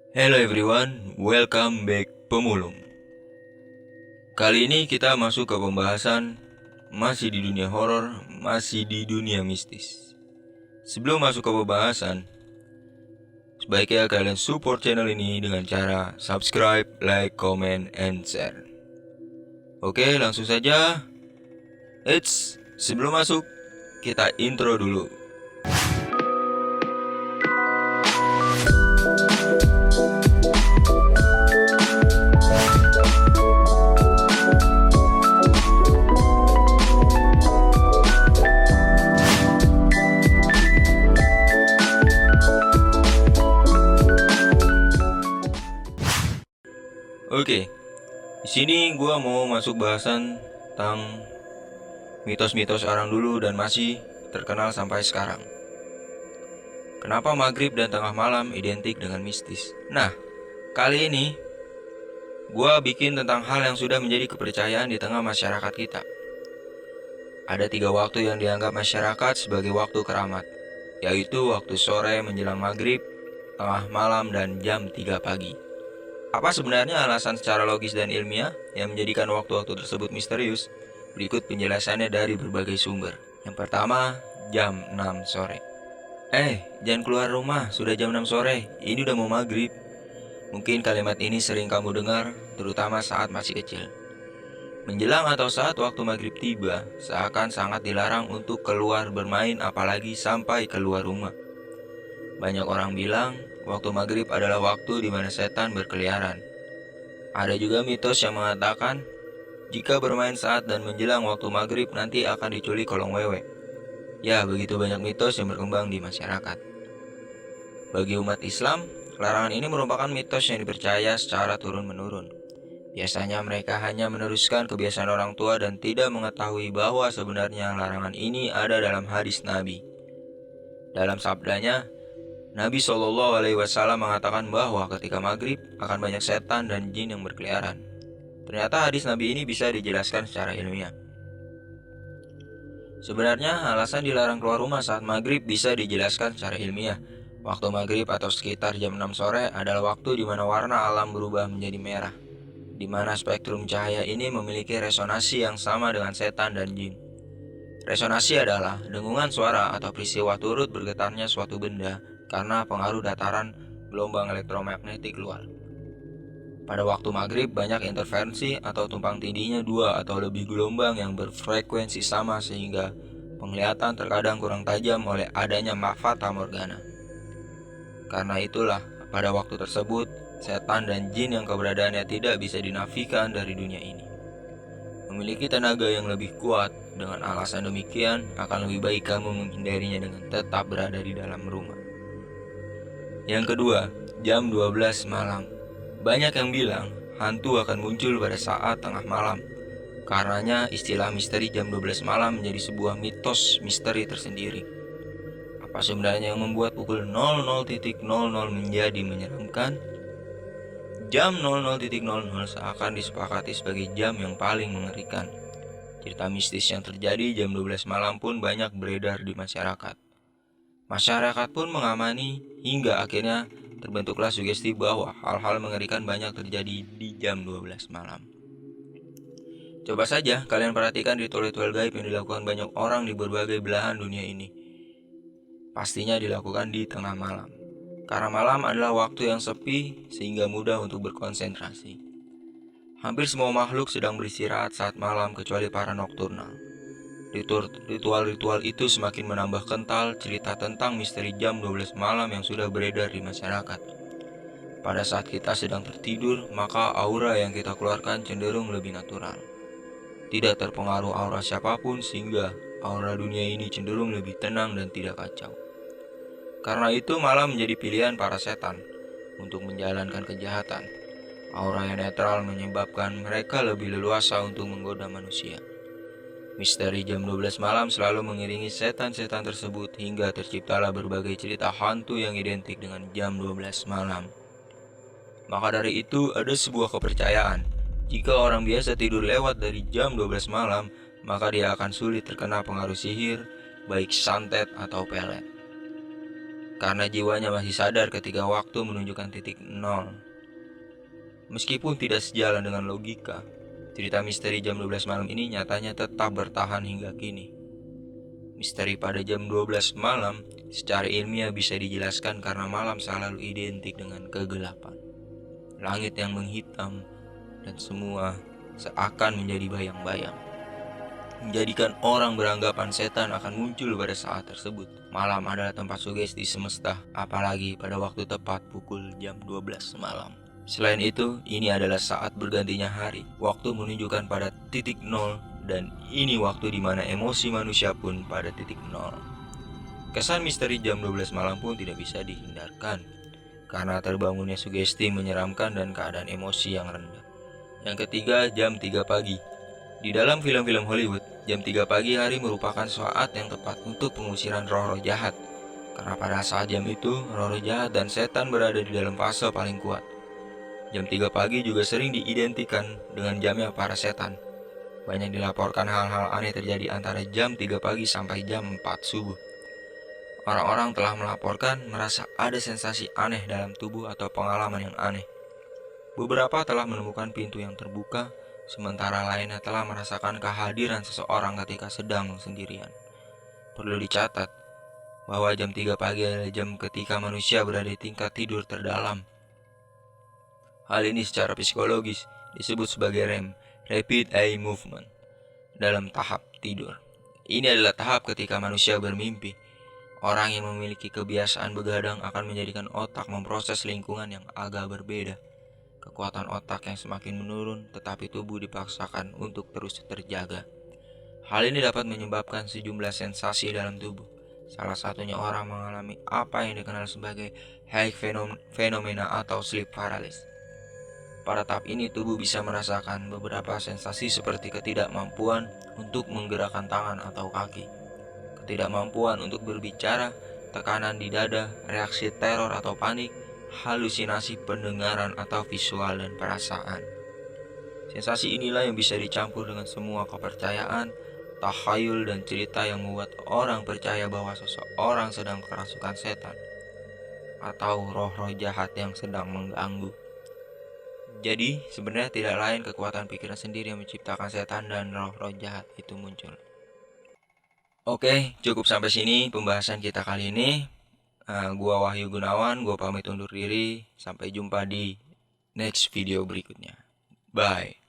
Hello everyone, welcome back Pemulung. Kali ini kita masuk ke pembahasan masih di dunia horor, masih di dunia mistis. Sebelum masuk ke pembahasan, sebaiknya kalian support channel ini dengan cara subscribe, like, comment, and share. Oke, langsung saja. Sebelum masuk, kita intro dulu. Oke, di sini gue mau masuk bahasan tentang mitos-mitos orang dulu dan masih terkenal sampai sekarang. Kenapa maghrib dan tengah malam identik dengan mistis? Nah, kali ini gue bikin tentang hal yang sudah menjadi kepercayaan di tengah masyarakat kita. Ada 3 waktu yang dianggap masyarakat sebagai waktu keramat, yaitu waktu sore menjelang maghrib, tengah malam, dan jam 3 pagi. Apa sebenarnya alasan secara logis dan ilmiah yang menjadikan waktu-waktu tersebut misterius? Berikut penjelasannya dari berbagai sumber. Yang pertama, jam 6 sore. Jangan keluar rumah, sudah jam 6 sore, ini udah mau maghrib. Mungkin kalimat ini sering kamu dengar, terutama saat masih kecil. Menjelang atau saat waktu maghrib tiba, seakan sangat dilarang untuk keluar bermain apalagi sampai keluar rumah. Banyak orang bilang, waktu maghrib adalah waktu di mana setan berkeliaran. Ada juga mitos yang mengatakan, jika bermain saat dan menjelang waktu maghrib nanti akan diculik kolong wewe. Ya, begitu banyak mitos yang berkembang di masyarakat. Bagi umat Islam, larangan ini merupakan mitos yang dipercaya secara turun-menurun. Biasanya mereka hanya meneruskan kebiasaan orang tua dan tidak mengetahui bahwa sebenarnya larangan ini ada dalam hadis Nabi. Dalam sabdanya, Nabi SAW mengatakan bahwa ketika maghrib akan banyak setan dan jin yang berkeliaran. Ternyata hadis Nabi ini bisa dijelaskan secara ilmiah. Sebenarnya alasan dilarang keluar rumah saat maghrib bisa dijelaskan secara ilmiah. Waktu maghrib atau sekitar jam 6 sore adalah waktu di mana warna alam berubah menjadi merah, di mana spektrum cahaya ini memiliki resonansi yang sama dengan setan dan jin. Resonansi adalah dengungan suara atau peristiwa turut bergetarnya suatu benda karena pengaruh dataran gelombang elektromagnetik luar. Pada waktu maghrib banyak interferensi atau tumpang tindihnya 2 atau lebih gelombang yang berfrekuensi sama sehingga penglihatan terkadang kurang tajam oleh adanya fata morgana. Karena itulah pada waktu tersebut setan dan jin yang keberadaannya tidak bisa dinafikan dari dunia ini memiliki tenaga yang lebih kuat. Dengan alasan demikian akan lebih baik kamu menghindarinya dengan tetap berada di dalam rumah. Yang kedua, jam 12 malam. Banyak yang bilang hantu akan muncul pada saat tengah malam. Karenanya istilah misteri jam 12 malam menjadi sebuah mitos misteri tersendiri. Apa sebenarnya yang membuat pukul 00.00 menjadi menyeramkan? Jam 00.00 seakan disepakati sebagai jam yang paling mengerikan. Cerita mistis yang terjadi jam 12 malam pun banyak beredar di masyarakat. Masyarakat pun mengamani hingga akhirnya terbentuklah sugesti bahwa hal-hal mengerikan banyak terjadi di jam 12 malam. Coba saja kalian perhatikan ritual-ritual gaib yang dilakukan banyak orang di berbagai belahan dunia ini. Pastinya dilakukan di tengah malam. Karena malam adalah waktu yang sepi sehingga mudah untuk berkonsentrasi. Hampir semua makhluk sedang beristirahat saat malam kecuali para nokturnal. Ritual-ritual itu semakin menambah kental cerita tentang misteri jam 12 malam yang sudah beredar di masyarakat. Pada saat kita sedang tertidur, maka aura yang kita keluarkan cenderung lebih natural. Tidak terpengaruh aura siapapun sehingga aura dunia ini cenderung lebih tenang dan tidak kacau. Karena itu malam menjadi pilihan para setan untuk menjalankan kejahatan. Aura yang netral menyebabkan mereka lebih leluasa untuk menggoda manusia. Misteri jam 12 malam selalu mengiringi setan-setan tersebut hingga terciptalah berbagai cerita hantu yang identik dengan jam 12 malam. Maka dari itu ada sebuah kepercayaan, jika orang biasa tidur lewat dari jam 12 malam, maka dia akan sulit terkena pengaruh sihir, baik santet atau pelet. karena jiwanya masih sadar ketika waktu menunjukkan titik nol. Meskipun tidak sejalan dengan logika, cerita misteri jam 12 malam ini nyatanya tetap bertahan hingga kini. Misteri pada jam 12 malam secara ilmiah bisa dijelaskan karena malam selalu identik dengan kegelapan. Langit yang menghitam dan semua seakan menjadi bayang-bayang, menjadikan orang beranggapan setan akan muncul pada saat tersebut. Malam adalah tempat sugesti semesta, apalagi pada waktu tepat pukul jam 12 malam. Selain itu, ini adalah saat bergantinya hari. Waktu menunjukkan pada titik nol, dan ini waktu di mana emosi manusia pun pada titik nol. Kesan misteri jam 12 malam pun tidak bisa dihindarkan, karena terbangunnya sugesti menyeramkan dan keadaan emosi yang rendah. Yang ketiga, jam 3 pagi. Di dalam film-film Hollywood, jam 3 pagi hari merupakan saat yang tepat untuk pengusiran roh-roh jahat. Karena pada saat jam itu, roh-roh jahat dan setan berada di dalam fase paling kuat. Jam 3 pagi juga sering diidentikan dengan jamnya para setan. Banyak dilaporkan hal-hal aneh terjadi antara jam 3 pagi sampai jam 4 subuh. Orang-orang telah melaporkan merasa ada sensasi aneh dalam tubuh atau pengalaman yang aneh. Beberapa telah menemukan pintu yang terbuka, sementara lainnya telah merasakan kehadiran seseorang ketika sedang sendirian. Perlu dicatat bahwa jam 3 pagi adalah jam ketika manusia berada di tingkat tidur terdalam. Hal ini secara psikologis disebut sebagai REM, Rapid Eye Movement, dalam tahap tidur. Ini adalah tahap ketika manusia bermimpi. Orang yang memiliki kebiasaan begadang akan menjadikan otak memproses lingkungan yang agak berbeda. Kekuatan otak yang semakin menurun, tetapi tubuh dipaksakan untuk terus terjaga. Hal ini dapat menyebabkan sejumlah sensasi dalam tubuh. Salah satunya orang mengalami apa yang dikenal sebagai high phenomena atau sleep paralysis. Pada tahap ini tubuh bisa merasakan beberapa sensasi seperti ketidakmampuan untuk menggerakkan tangan atau kaki, ketidakmampuan untuk berbicara, tekanan di dada, reaksi teror atau panik, halusinasi pendengaran atau visual dan perasaan. Sensasi inilah yang bisa dicampur dengan semua kepercayaan, takhayul dan cerita yang membuat orang percaya bahwa seseorang sedang kerasukan setan atau roh-roh jahat yang sedang mengganggu. Jadi, sebenarnya tidak lain kekuatan pikiran sendiri yang menciptakan setan dan roh-roh jahat itu muncul. Oke, cukup sampai sini pembahasan kita kali ini. Gua Wahyu Gunawan, gua pamit undur diri. Sampai jumpa di next video berikutnya. Bye.